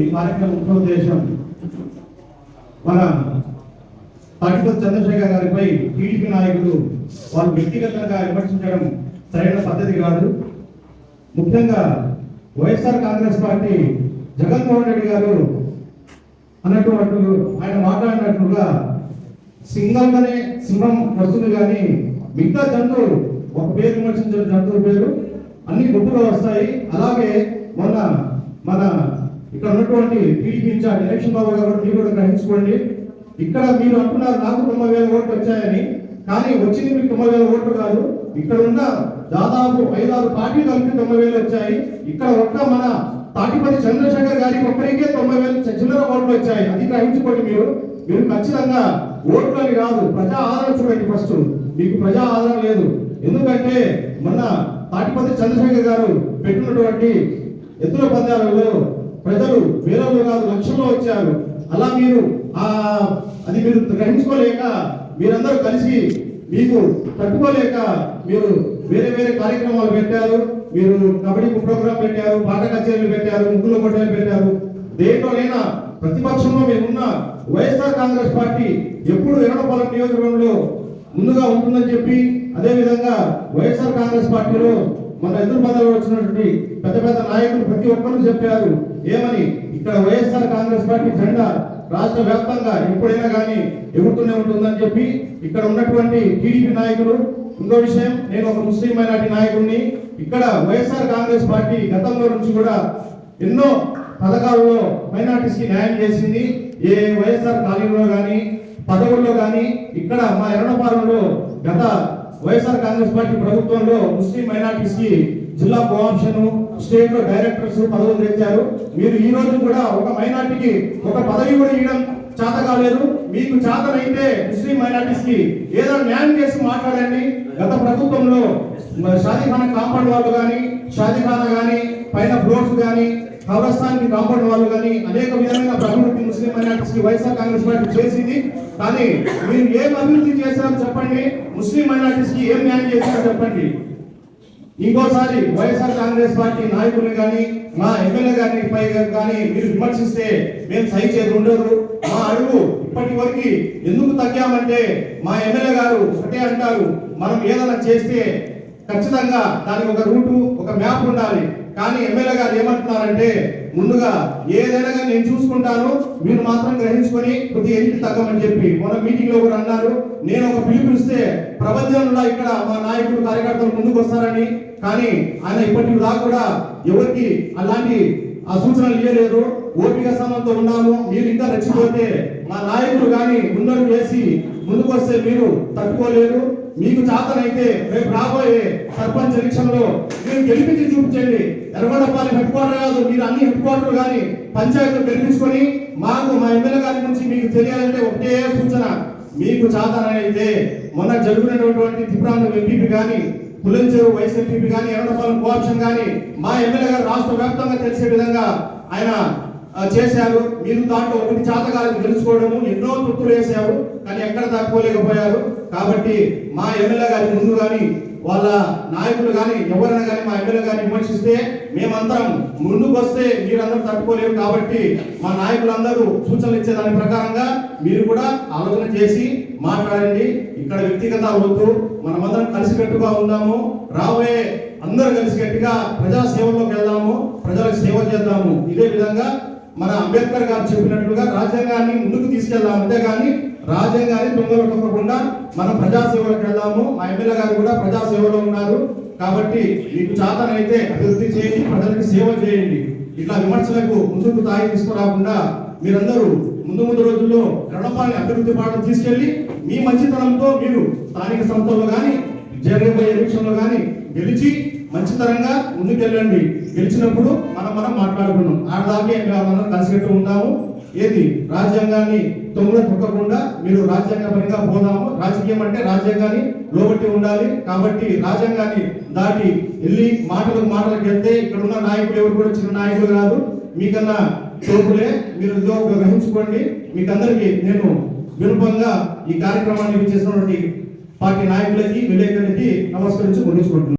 ఈ కార్యక్రమం ముఖ్య ఉద్దేశం మన తాటిపల్లి చంద్రశేఖర్ గారిపై టీడీపీ నాయకులు వాళ్ళు వ్యక్తిగతంగా విమర్శించడం సరైన పద్ధతి కాదు. ముఖ్యంగా వైఎస్ఆర్ కాంగ్రెస్ పార్టీ జగన్మోహన్ రెడ్డి గారు అన్నట్టు ఆయన మాట్లాడినట్లుగా సింగల్గానే సింహం వస్తుంది కానీ మిగతా జంతువులు ఒక పేరు విమర్శించిన జంతువుల పేరు అన్ని గుంపుగా వస్తాయి. అలాగే మొన్న మన ఇక్కడ ఉన్నటువంటి టీడీపీ ఇన్ఛార్జ్ ఎలక్షన్ బాబు గారు మీరు కూడా గ్రహించుకోండి. ఇక్కడ మీరు అంటున్నారు నాకు 90,000 ఓట్లు వచ్చాయని, కానీ వచ్చింది మీకు 90,000 ఓట్లు కాదు. ఇక్కడ ఉన్న దాదాపు 5-6 పార్టీలు కలిపి 90,000 వచ్చాయి. ఇక్కడ ఒక్క మన తాటిపల్లి చంద్రశేఖర్ గారికి ఒక్కరికే 90,000 చిల్లర ఓట్లు వచ్చాయి. అది గ్రహించుకోండి. మీరు ఖచ్చితంగా ఓట్లు అని కాదు, ప్రజా ఆదరణ చూడండి. ఫస్ట్ మీకు ప్రజా ఆదరణ లేదు. ఎందుకంటే మొన్న తాటిపల్లి చంద్రశేఖర్ గారు పెట్టినటువంటి ఎత్తుల పందాలలో ప్రజలు వేలలో కాదు లక్షల్లో వచ్చారు. అలా మీరు అది మీరు గ్రహించుకోలేక మీరందరూ కలిసి మీకు తట్టుకోలేక మీరు వేరే వేరే కార్యక్రమాలు పెట్టారు. మీరు కబడ్డీ ప్రోగ్రాం పెట్టారు, పాట కచేరీలు పెట్టారు, ముగ్గుల పోటీలు పెట్టారు. దేంట్లోనైనా ప్రతిపక్షంలో మీరున్న వైఎస్ఆర్ కాంగ్రెస్ పార్టీ ఎప్పుడు ఎర్రగొండపాలెం నియోజకవర్గంలో ముందుగా ఉంటుందని చెప్పి, అదేవిధంగా వైఎస్ఆర్ కాంగ్రెస్ పార్టీలో మన ఎదురు పదవిలో వచ్చినటువంటి పెద్ద పెద్ద నాయకులు ప్రతి ఒక్కరు చెప్పారు ఏమని, ఇక్కడ వైఎస్ఆర్ కాంగ్రెస్ పార్టీ జెండా రాష్ట్ర వ్యాప్తంగా ఎప్పుడైనా కానీ ఎగురుతూనే ఉంటుందని చెప్పి ఇక్కడ ఉన్నటువంటి టీడీపీ నాయకులు. ఇంకో విషయం, నేను ఒక ముస్లిం మైనార్టీ నాయకుడిని. ఇక్కడ వైఎస్ఆర్ కాంగ్రెస్ పార్టీ గతంలో నుంచి కూడా ఎన్నో పథకాలలో మైనార్టీస్ కి న్యాయం చేసింది. ఏ వైఎస్ఆర్ కాలనీలో కానీ పదవుల్లో కానీ ఇక్కడ మా ఎర్రగొండపాలెంలో గత వైఎస్ఆర్ కాంగ్రెస్ పార్టీ ప్రభుత్వంలో ముస్లిం మైనార్టీస్ కి జిల్లా కోఆప్షన్, స్టేట్ లో డైరెక్టర్స్ పదవులు తెచ్చారు. మీరు ఈ రోజు కూడా ఒక మైనార్టీకి ఒక పదవి కూడా ఇవ్వడం చేత కాలేదు. మీకు చేతనైతే ముస్లిం మైనార్టీస్ కి ఏదో న్యాయం చేసి మాట్లాడండి. గత ప్రభుత్వంలో షాదీఖానా కాంపౌండ్ వాళ్ళు కానీ, షాదీఖానా కానీ, పైన ఫ్లోర్స్ కానీ, కబ్రస్థాన్ కాంపౌండ్ వాళ్ళు కానీ అనేక విధమైన అభివృద్ధి ముస్లిం మైనార్టీస్ కి వైఎస్ఆర్ కాంగ్రెస్ పార్టీ చేసింది. కానీ మీరు ఏం అభివృద్ధి చేశారో చెప్పండి, ముస్లిం మైనార్టీస్ కి ఏం న్యాయం చేశారో చెప్పండి. ఇంకోసారి వైఎస్ఆర్ కాంగ్రెస్ పార్టీ నాయకుల్ని కానీ మా ఎమ్మెల్యే గారిని పై కానీ మీరు విమర్శిస్తే మేము సహించేది ఉండదు. మా అడుగు ఇప్పటి వరకు ఎందుకు తగ్గామంటే మా ఎమ్మెల్యే గారు ఒకటే అంటారు, మనం ఏదైనా చేస్తే ఖచ్చితంగా దానికి ఒక రూటు, ఒక మ్యాప్ ఉండాలి. కానీ ఎమ్మెల్యే గారు ఏమంటున్నారంటే ముందుగా ఏదైనా కానీ నేను చూసుకుంటాను, మీరు మాత్రం గ్రహించుకొని కొద్దిగా ఎన్నిక తగ్గమని చెప్పి మొన్న మీటింగ్ లో కూడా అన్నారు. నేను ఒక పిలుపునిస్తే ప్రపంచంలో ఇక్కడ మా నాయకులు కార్యకర్తలు ముందుకు వస్తారని, కానీ ఆయన ఇప్పటికి దాకా కూడా ఎవరికి అలాంటి సూచనలు ఇవ్వలేదు. ఓపిక సమయంతో ఉన్నాము. మీరు ఇంకా రెచ్చిపోతే మా నాయకులు కానీ ముందడుగు వేసి ముందుకు వస్తే మీరు తట్టుకోలేరు. మీకు చేతనైతే రేపు రాబోయే సర్పంచ్ ఎలక్షన్ లో మీరు గెలిపించి చూపించండి. ఎర్రగొండపాలెం హెడ్ క్వార్టర్ కాదు, మీరు అన్ని హెడ్ క్వార్టర్ కానీ పంచాయతీలు గెలిపించుకొని మాకు మా ఎమ్మెల్యే గారి గురించి మీకు తెలియాలంటే ఒకటే సూచన, మీకు చేతనైతే మొన్న జరుగుతున్నటువంటి తిప్రాంతం ఎంపీపీ కానీ, పుల్లెంచెరు వైస్ ఎంపీపీ కానీ, ఎర్రగొండపాలెం కోఆప్షన్ కానీ మా ఎమ్మెల్యే గారు రాష్ట్ర వ్యాప్తంగా తెలిసే విధంగా ఆయన చేశారు. మీరు దాంట్లో ఒకటి చేతకాలను గెలుచుకోవడము, ఎన్నో తొత్తులు వేశారు, కానీ ఎక్కడ తట్టుకోలేకపోయారు. కాబట్టి మా ఎమ్మెల్యే గారి ముందు కానీ వాళ్ళ నాయకులు కానీ ఎవరైనా కానీ మా ఎమ్మెల్యే గారిని విమర్శిస్తే మేమందరం ముందుకు వస్తే మీరందరూ తట్టుకోలేరు. కాబట్టి మా నాయకులందరూ సూచనలు ఇచ్చే దాని ప్రకారంగా మీరు కూడా ఆలోచన చేసి మాట్లాడండి. ఇక్కడ వ్యక్తిగత వద్దు, మనమందరం కలిసికట్టుగా ఉందాము. రాబోయే అందరూ కలిసికట్టుగా ప్రజా సేవల్లోకి వెళ్దాము, ప్రజలకు సేవ చేద్దాము. ఇదే విధంగా మన అంబేద్కర్ గారు చెప్పినట్లుగా రాజ్యాంగాన్ని ముందుకు తీసుకెళ్దాం. అంతేగాని రాజ్యాంగాన్ని దొంగలు తొక్కకుండా మనం ప్రజాసేవలకు వెళ్దాము. మా ఎమ్మెల్యే గారు కూడా ప్రజాసేవలో ఉన్నారు. కాబట్టి మీకు చేతనైతే అభివృద్ధి చేయండి, ప్రజలకు సేవ చేయండి. ఇట్లా విమర్శలకు ముందుకు తాగి తీసుకురాకుండా మీరందరూ ముందు రోజుల్లో ఎర్రగొండపాలెం అభివృద్ధి పాటలు తీసుకెళ్లి మీ మంచితనంతో మీరు స్థానిక సంస్థల్లో కానీ జరగబోయే ఎలక్షన్లో కానీ గెలిచి మంచితనంగా ముందుకెళ్ళండి. గెలిచినప్పుడు మనం మాట్లాడుకున్నాం. ఆడదాకే అందరం కలిసికట్టు ఉందాము. ఏది రాజ్యాంగాన్ని తొక్కకుండా మీరు రాజ్యాంగపరంగా పోదాము. రాజకీయం అంటే రాజ్యాంగాన్ని లోబట్టి ఉండాలి. కాబట్టి రాజ్యాంగాన్ని దాటి వెళ్ళి మాటలకు వెళ్తే ఇక్కడ ఉన్న నాయకులు ఎవరు కూడా చిన్న నాయకులు కాదు, మీకన్నా తోపులే. మీరు ఇదో గ్రహించుకోండి. మీకందరికీ నేను వినూపంగా ఈ కార్యక్రమాన్ని చేసినటువంటి పార్టీ నాయకులకి, విలేకరులకి నమస్కరించి ముగించుకుంటున్నాను.